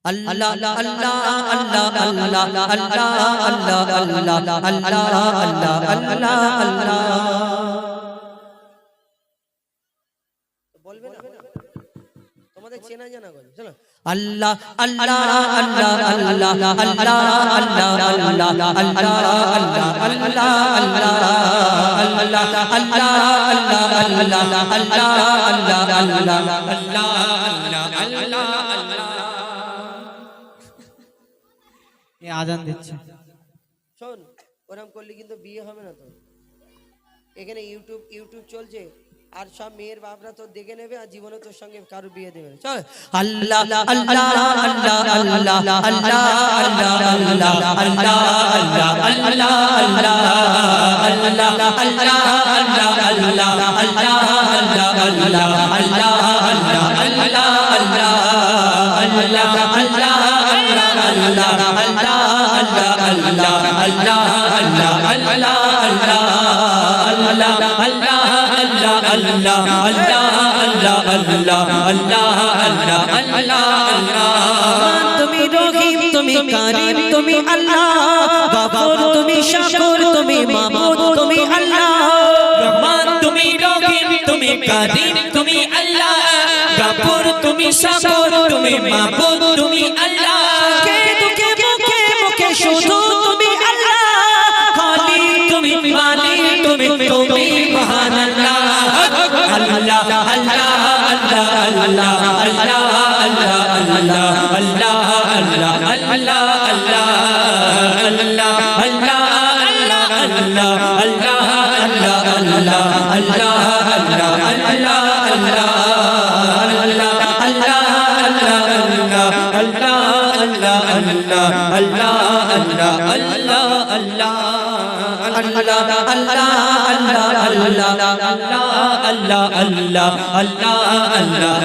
Allah Allah Allah Allah Allah Allah Allah Allah Allah বলবে না তোমাদের চেনা জানা গো চলো Allah Allah Allah Allah Allah Allah Allah Allah Allah Allah Allah আজান দিচ্ছে শোন ওরকম করলে কিন্তু বিয়ে হবে না তো এখানে ইউটিউব চলছে আর সব মেয়ের বাপরা তো দেখে নেবে আর জীবনে তোর সঙ্গে কারো বিয়ে দেবে না চল আল্লাহ আল্লাহ আল্লাহ আল্লাহ আল্লাহ আল্লাহ আল্লাহ আল্লাহ আল্লাহ আল্লাহ তুমি রহিম তুমি কারিম তুমি আল্লাহ গফুর তুমি শাকুর তুমি মাবুদ তুমি আল্লাহ রহমান তুমি রহিম তুমি কারিম তুমি আল্লাহ গফুর তুমি শাকুর তুমি মাবুদ তুমি আল্লাহ কে দুঃখে মুখে মুখে শুধু তুমি আল্লাহ খালিক তুমি মালিক তুমি তুমি মহান Allah Allah Allah Allah Allah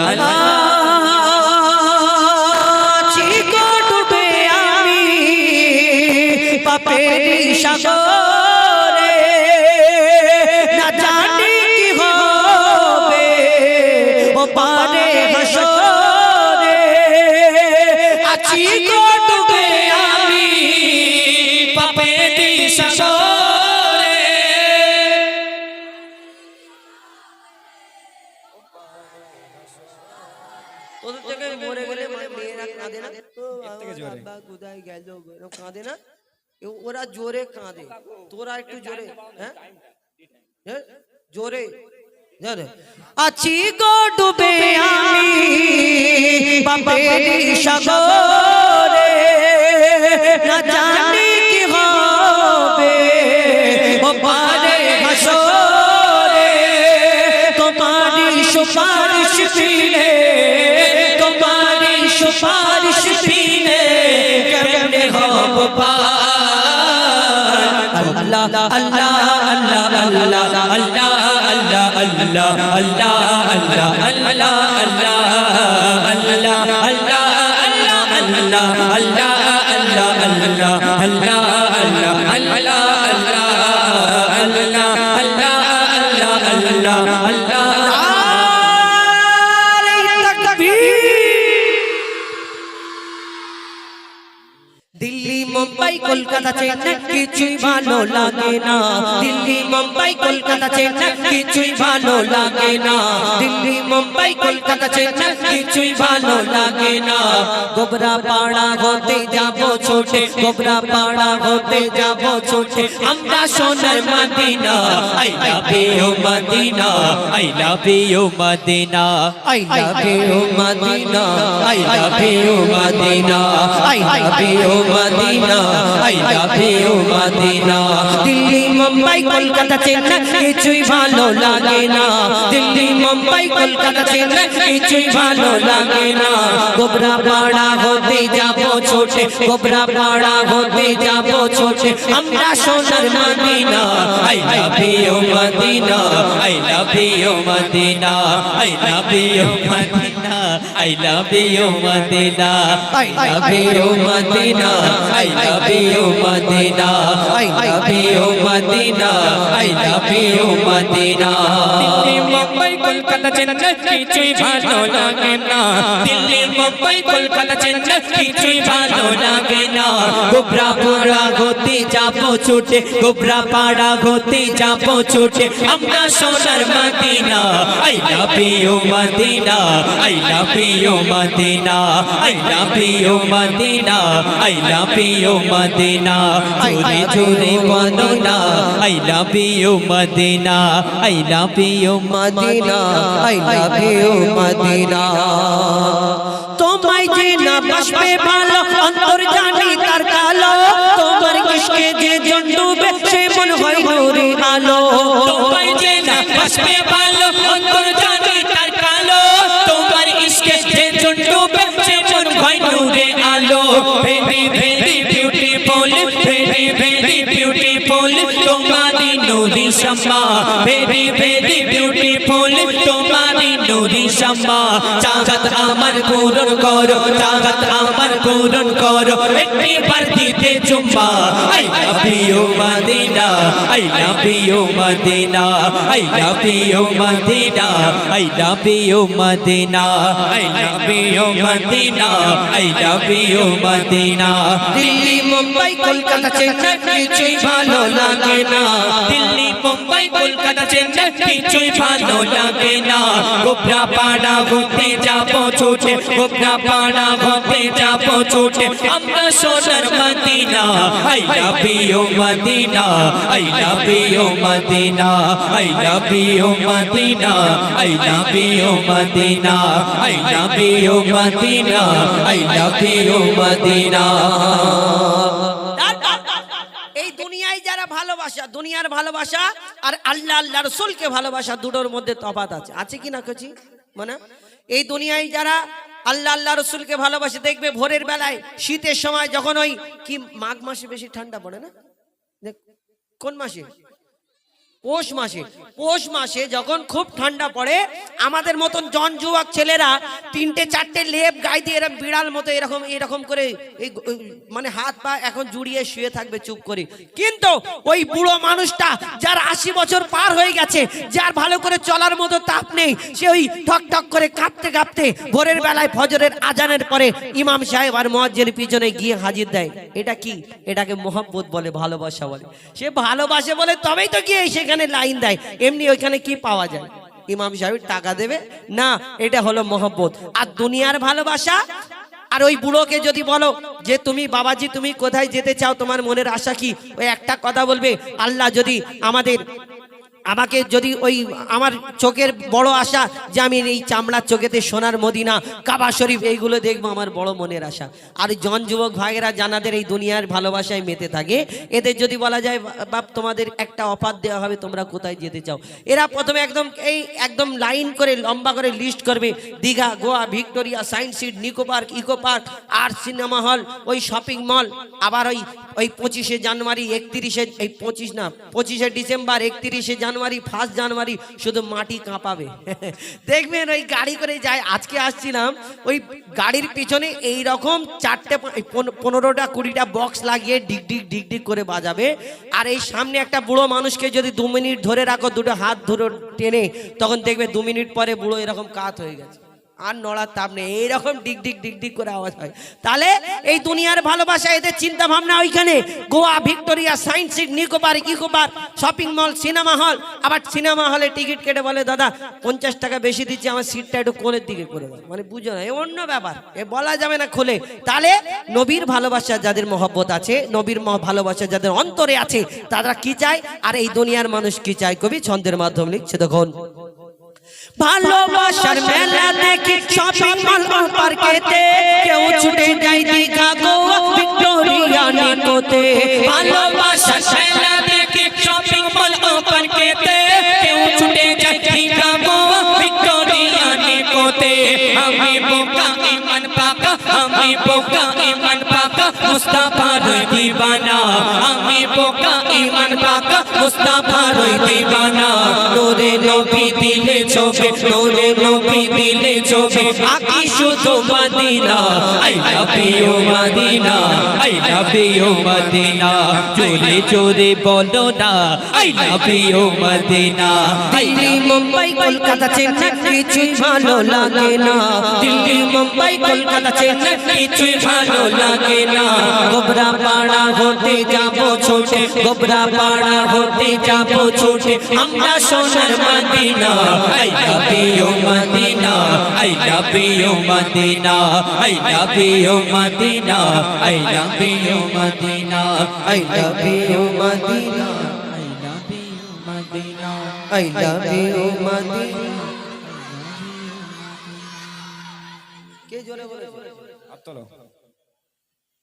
Allah চিকো ডুবে আমি পাপের সাগরে না জানি কি হবে ও পারে হাসরে আছি গো ডুবে আমি পাপের সাগরে তোদের থেকে মরে গেলে মেয়েরা কাঁদে না বাবা কোথায় গেল কাঁদে না ওরা জোরে কাঁদে তোরা একটু জোরে হ্যাঁ জোরে জানে আছি গো ডুবে আমি পাপের সাগরে না জানি কি হবে ও পারে হাসরে তোমারি সুপারিশ বিনে তোমারি সুপারিশ বিনে কেমনে হব পার Allah Allah Allah Allah Allah Allah Allah Allah Delhi Mumbai Kolkata Chennai কিছুই ভালো লাগে না দিল্লি মুম্বাই কলকাতা চেন্নাই কিছুই ভালো লাগে না দিল্লি মুম্বাই কলকাতা চেন্নাই কিছুই ভালো লাগে না গোবরা পাড়া হতে যাব ছোটে গোবরা পাড়া হতে যাব ছোটে আমরা সোনার Madina I love you Madina I love you Madina I love you Madina I love you Madina I love you Madina I love you Madina Delhi Mumbai Kolkata Chennai কিছুই ভালো লাগে না দিল্লি মুম্বাই কলকাতা চেন্নাই কিছুই ভালো লাগে না গোবরা পাড়া হতে যাব ছোটে গোবরা পাড়া হতে যাব ছোটে আমরা সোনার Madina I love you Madina I love you Madina I love you Madina I love you Madina I love you Madina I love you Madina, I love you Madina, I love you Madina. Delhi Mumbai Kolkata Chennai কিছুই ভালো লাগে না, দিল্লি মুম্বাই কলকাতা চেন্নাই কিছুই ভালো লাগে না। গোবরা পাড়া ঘুরতে যাবো ছুটে, গোবরা পাড়া ঘুরতে যাবো ছুটে, আমরা সোনার Medina. I love you Madina, I love you Madina, I love you Madina, I love you Madina. জোরে জোরে বলো না I love you Madina, I love you Madina, I love you Madina. তোমায় যে না বাসবে ভালো অন্তর জানি তার কালো, তোমার ইশকে যে জন ডুবে সে মন হয় নূরে আলো। তোমায় যে না বাসবে ভালো অন্তর জানি তার কালো, তোমার ইশকে যে জন ডুবে সে মন হয় নূরে আলো। Very very beautiful, very very beautiful তোমারি নূরি শামা, ভেরি ভেরি বিউটিফুল তোমারি নূরি শামা। চাহত আমার পূরণ করো, চাহত আমার পূরণ করো, একবার দিতে চুম্মা। I love you Madina, I love you Madina, I love you Madina, I love you Madina, I love you Madina, I love you Madina. Delhi Mumbai Kolkata Chennai কিছুই ভালো লাগে না, দিল্লি মুম্বাই কলকাতা চেন্নাই কিছুই ভালো লাগে না। গোবরা পাড়া ঘুরতে যাবো ছুটে, গোবরা পাড়া ঘুরতে যাবো ছুটে, আমরা সোনার Medina. I love you Madina, I love you Madina, I love you Madina, I love you Madina, I love you Madina, I love you Madina. এই দুনিয়ায় যারা ভালোবাসা, দুনিয়ার ভালোবাসা আর আল্লাহ আল্লাহ রসুলকে ভালোবাসা দুটোর মধ্যে তফাৎ আছে, আছে কি না কচি? মানে এই দুনিয়ায় যারা আল্লাহ আল্লাহ রসুলকে ভালোবাসে, দেখবে ভোরের বেলায় শীতের সময় যখন ওই কি মাঘ মাসে বেশি ঠান্ডা পড়ে না, কোন মাসে? পৌষ মাসে। পৌষ মাসে যখন খুব ঠান্ডা পড়ে, আমাদের মতন জন যুবক ছেলেরা তিনটে চারটে লেপ গায়ে দিয়ে এরকম বিড়াল মতো এরকম এরকম করে এই মানে হাত পা এখন জুড়িয়ে শুয়ে থাকবে চুপ করে। কিন্তু ওই বুড়ো মানুষটা যার 80 বছর পার হয়ে গেছে, যার ভালো করে চলার মতো তাপ নেই, সে ওই ঠক ঠক করে কাঁপতে কাঁপতে ভোরের বেলায় ফজরের আজানের পরে ইমাম সাহেব আর মুয়াজ্জিনের পিছনে গিয়ে হাজির দেয়। এটা কি? এটাকে মোহাব্বত বলে, ভালোবাসা বলে। সে ভালোবাসে বলে তবেই তো গিয়ে সেখানে লাইন দেয়, এমনি ওইখানে কি পাওয়া যায়? ইমাম সাহেব টাকা দেবে না, এটা হলো মোহাব্বত। আর দুনিয়ার ভালোবাসা, আর ওই বুড়োকে যদি বলো যে তুমি বাবাজি তুমি কোথায় যেতে চাও, তোমার মনের আশা কি? ওই একটা কথা বলবে, আল্লাহ যদি আমাকে যদি ওই আমার চোখের বড় আশা যে আমি এই চামড়ার চোখেতে সোনার মদিনা কাবা শরীফ এইগুলো দেখবো, আমার বড় মনের আশা। আর জন যুবক ভাইয়েরা জানাদের এই দুনিয়ার ভালোবাসায় মেতে থাকে, এদের যদি বলা যায় বাপ তোমাদের একটা অফার দেওয়া হবে, তোমরা কোথায় যেতে চাও, এরা প্রথমে একদম লাইন করে লম্বা করে লিস্ট করবে, Digha, Goa, Victoria, science city, Nicco park, eco park, আর সিনেমা হল, ওই শপিং মল। আবার ওই 25শে জানুয়ারি, 25শে ডিসেম্বর, 31শে জানুয়ারি, 1 জানুয়ারি শুধু মাটি কাঁপাবে। দেখবেন ওই গাড়ি করে যায়। আজকে আসছিলাম, ওই গাড়ির পিছনে এইরকম 15টা 20টা বক্স লাগিয়ে ডিগ ডিগ ডিগ ডিগ করে বাজাবে। আর এই সামনে একটা বুড়ো মানুষকে যদি 2 মিনিট ধরে রাখো, দুটো হাত ধরে টেনে, তখন দেখবে 2 মিনিট পরে বুড়ো এরকম কাত হয়ে গেছে, আর নড়ার তাপ নেই, এইরকম ডিগ ডিগ ডিগ ডিগ করে আওয়াজ হয়। তাহলে এই দুনিয়ার ভালোবাসা, এদের চিন্তা ভাবনা ওইখানে Goa, Victoria, science city, Nicco park, eco Park, shopping mall, cinema hall. আবার সিনেমা হলে টিকিট কেটে বলে দাদা 50 টাকা বেশি দিচ্ছি, আমার সিটটা একটু কোণের দিকে করে দাও। মানে বুঝো না, এ অন্য ব্যাপার, এ বলা যাবে না খুলে। তাহলে নবীর ভালোবাসা যাদের মহব্বত আছে, নবীর ভালোবাসা যাদের অন্তরে আছে, তারা কি চায় আর এই দুনিয়ার মানুষ কি চায়, কবি ছন্দের মাধ্যমে লিখছে। দেখুন, ভালোবাসার মেলা দেখে শপিং মল ও পার্কেতে, কেউ ছুটে যায় দীঘা, গোয়া, ভিক্টোরিয়া, নিকোতে। ভালোবাসার মেলা দেখে শপিং মল ও পার্কেতে, কেউ ছুটে যায় দীঘা, গোয়া, ভিক্টোরিয়া, নিকোতে। আমি বোকা ইমান পাকা আমি বোকা ইমান পাকা মুস্তাফার দিবানা আমি বোকা ইমান পাকা মুস্তাফার দিবানা নূরে নবী দিলে ছবি নূরে নবী দিলে ছবি আকি শুধু Madina I love you Madina I love you Madina জোরে জোরে বলো না I love you Madina Delhi Mumbai Kolkata Chennai কিছুই ভালো লাগে না দিল্লি মুম্বাই কলকাতা চেন্নাই কিছুই ভালো লাগে না গোবরা পাড়া হতে যাবো ছোটে গোবরা পাড়া হতে যাবো ছোটে আমরা সোনার Medina I love you Madina I love you Madina I love you Madina I love you Madina I love you Madina I love you Madina I love you Madina কে জোরে বলেছে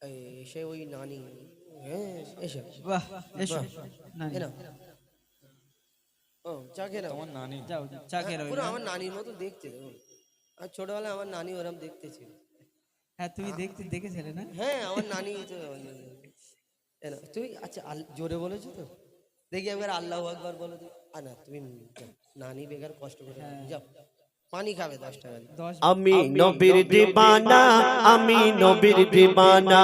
এই সে ওই নানি হ্যাঁ এসো বাহ এসো নানি এনো ও চা খেয়ে নাও তোমার নানি যাও চা খেয়ে নাও পুরো আমার নানির মতো দেখতে দেখো আর ছোটবেলায় আমার নানি ওরকম দেখতে ছিল হ্যাঁ তুমি দেখেছিলে না হ্যাঁ আমার নানি তো এনো তুই আচ্ছা জোরে বলেছো তো দেখি একবার আল্লাহু আকবার বলো তো না তুমি যাও, নানি বেকার কষ্ট করে যাও পানি খাবে 10 টাকা দিয়ে আমি নবীর দিবানা আমি নবীর দিবানা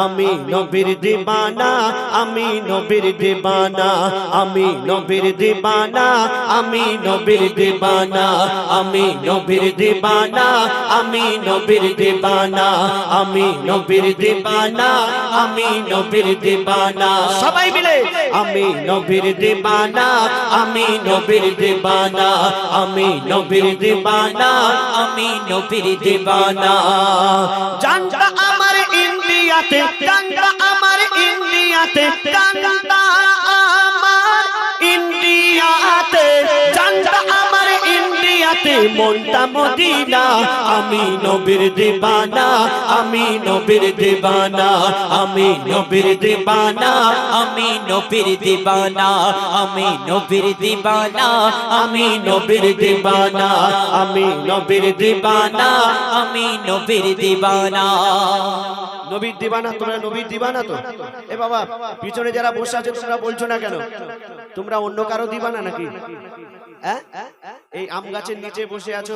আমি নবীর দিবানা আমি নবীর দিবানা আমি নবীর দিবানা আমি নবীর দিবানা আমি নবীর দিবানা আমি নবীর দিবানা আমি নবীর দিবানা আমি নবীর দিবানা সবাই মিলে আমি নবীর দিবানা আমি নবীর দিবানা আমি নবীর দিবানা আমি নবীর দিবানা জানটা আমার ইন্ডিয়াতে জানটা আমার ইন্ডিয়াতে জানটা আমার ইন্ডিয়াতে জানটা আমার ইন্ডিয়াতে মনটা মদিনা আমি নবীর দিবানা আমি নবীর দিবানা আমি নবীর দিবানা আমি নবীর দিবানা আমি নবীর দিবানা আমি নবীর দিবানা আমি নবীর দিবানা আমি নবীর দিবানা নবীর দিবানা তোমরা নবীর দিবানা তো এ বাবা পিছনে যারা বসে আছে তোমরা বলছো না কেন তোমরা অন্য কারো দিবানা নাকি হ্যাঁ এই আম গাছের নিচে বসে আছো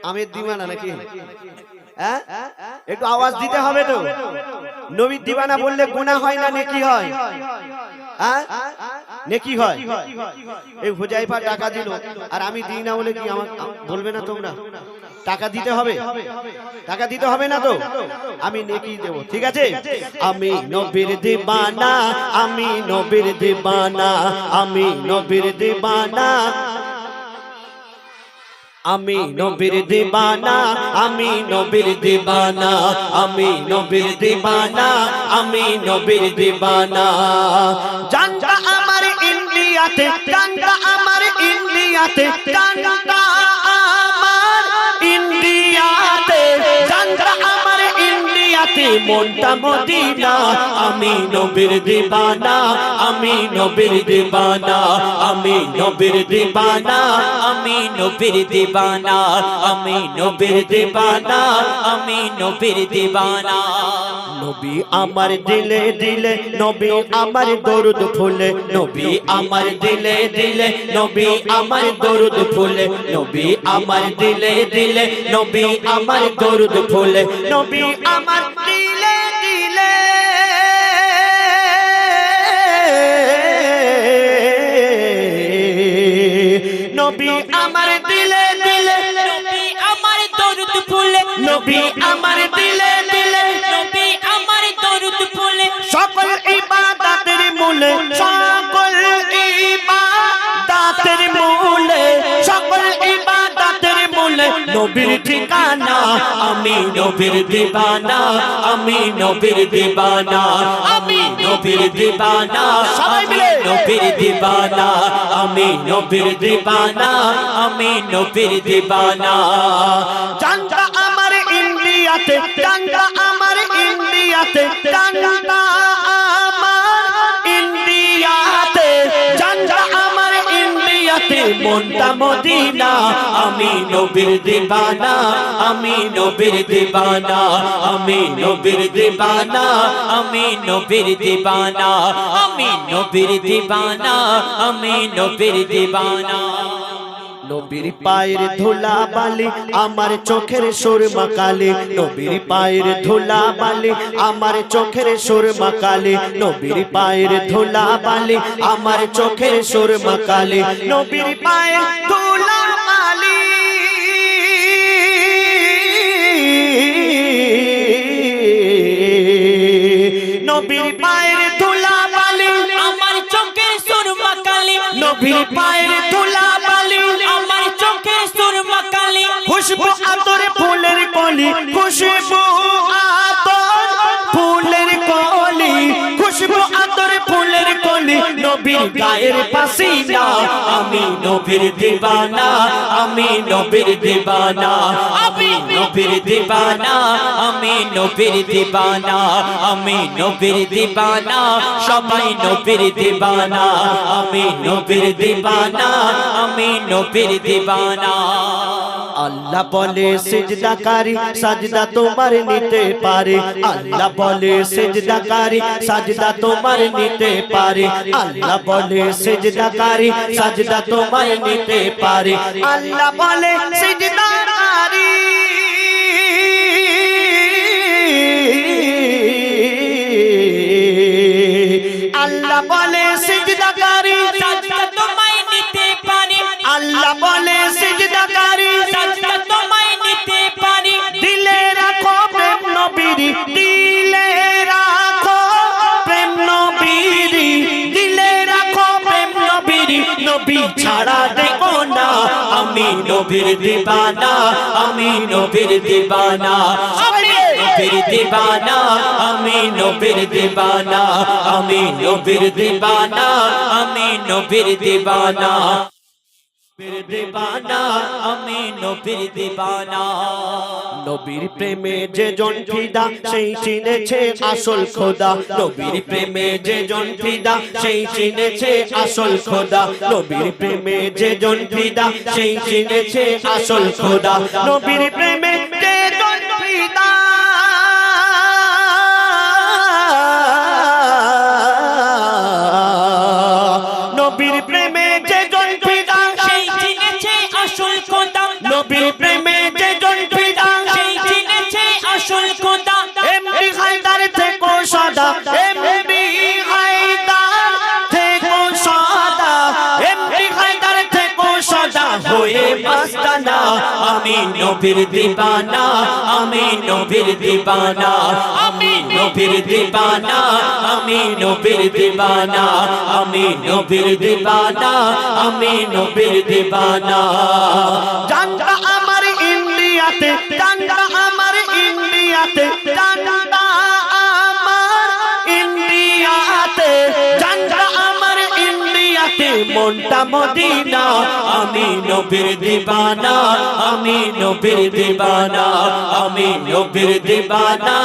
আমের দিবানা নাকি হ্যাঁ একটু আওয়াজ দিতে হবে তো নবীর দিবানা বললে গুনাহ হয় না নেকি হয় হ্যাঁ নেকি হয় এই হুজাইফা টাকা দিল আর আমি দিই না বলে কি আমার বলবে না তোমরা টাকা দিতে হবে টাকা দিতে হবে না তো আমি নেকি দেব ঠিক আছে আমি নবীর দিবানা আমি নবীর দিবানা আমি নবীর দিবানা আমি নবীর দিবানা আমি নবীর দিবানা আমি নবীর দিবানা আমি নবীর দিবানা জানটা আমার ইন্ডিয়াতে জানটা আমার ইন্ডিয়াতে জানটা আমার ইন্ডিয়াতে জানটা আমার ইন্ডিয়াতে মনটা মদিনা আমি নবীর দিবানা আমি নবীর দিবানা আমি নবীর দিবানা আমি নবীর দিবানা আমি নবীর দিবানা আমি নবীর দিবানা নবী আমার দিলে দিলে নবী আমার দরুদ ফুলে নবী আমার দিলে দিলে নবী আমার দরুদ ফুলে নবী আমার দিলে দিলে নবী আমার দরুদ ফুলে নবী আমার দিলে দিলে নবী আমার দিলে দিলে নবী আমার দরুদ ফুলে নবী আমার দিলে দিলে নবী আমার দরুদ ফুলে সকল ইবাদতের মূলে সকল ইবাদতের মূলে সকল ইবাদতের মূলে নবীর ঠিকানা আমি নবীর দিবানা আমি নবীর দিবানা আমি নবীর দিবানা সবাই মিলে নবীর দিবানা আমি নবীর দিবানা আমি নবীর দিবানা জানটা আমার ইন্ডিয়াতে জানটা আমার ইন্ডিয়াতে জানটা আমার ইন্ডিয়াতে জানটা আমার ইন্ডিয়াতে মনটা মদিনা আমি আমি নবীর দিবানা আমি নবীর দিবানা আমি নবীর দিবানা আমি নবীর দিবানা আমি নবীর দিবানা আমি নবীর দিবানা নবীর পায়ের ধুলা বালি আমার চোখের সুরমা কালি নবীর পায়ের ধুলা বালি আমার চোখের সুরমা কালি নবীর পায়ের ধুলা বালি আমার চোখের সুরমা কালি নবীর পায়ের ধুলা বালি নবীর পায়ের ধুলা বালি আমার চোখের সুরমা কালি নবীর পায়ের ধুলা বালি আমার চোখের সুরমা কালি খুশবু আতর ফুলের কলি খুশবু আতর ফুলের কলি খুশবু আতর ফুলের কলি নবীর গায়ের পাসিনা আমি নবীর দিবানা আমি নবীর দিবানা আমি নবীর দিবানা আমি নবীর দিবানা আমি নবীর দিবানা সবাই নবীর দিবানা আমি নবীর দিবানা আমি নবীর দিবানা আল্লাহ বলে সিজদাকারী সাজদা তোমার নিতে পারে আল্লাহ বলে সিজদাকারী সাজদা তোমার নিতে পারে আল্লাহ বলে সিজদাকারী সাজদা তোমার নিতে পারে আল্লাহ বলে সিজদাকারী আল্লাহ বলে সিজদাকারী সাজদা তোমায় নিতে পারি আল্লাহ বলে সিজদাকারী সাজদা তোমায় নিতে পারি দিলে রাখো প্রেম নবীরি দিলে রাখো প্রেম নবীরি দিলে রাখো প্রেম নবীরি নবী ছাড়া দেখো না আমি নবীর দিবানা আমি নবীর দিবানা আমি নবীর দিবানা আমি নবীর দিবানা আমি নবীর দিবানা আমি নবীর দিবানা নবীর দিবানা আমি নবীর দিবানা নবীর প্রেমে যে জন ফিদা সেই চিনেছে আসল খোদা নবীর প্রেমে যে জন ফিদা সেই চিনেছে আসল খোদা নবীর প্রেমে যে জন ফিদা সেই চিনেছে আসল খোদা নবীর প্রেমে যে জন ফিদা নবীর প্রেমে যে জন ফিদা সেই চিনেছে আসল খোদা নবীর প্রেমে যে জন ফিদা সেই চিনেছে আসল খোদা এমডি হায়দার থেকে সদা এমডি হায়দার থেকে সদা এমডি হায়দার থেকে সদা হয়ে মাস্তানা আমি নবীর দিবানা আমি নবীর দিবানা আমি নবীর দিবানা আমি নবীর দিবানা আমি নবীর দিবানা আমি নবীর দিবানা জানটা আমার ইন্ডিয়াতে জানটা আমার ইন্ডিয়াতে জানটা আমার ইন্ডিয়াতে জানটা আমার ইন্ডিয়াতে মনটা মদিনা আমি নবীর দিবানা আমি নবীর দিবানা আমি নবীর দিবানা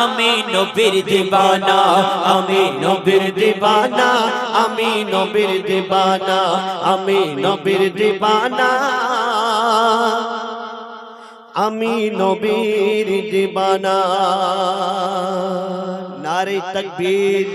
আমি নবীর দিবানা আমি নবীর দিবানা আমি নবীর দিবানা আমি নবীর দিবানা আমি নবীর দিবানা নারে তাকবীর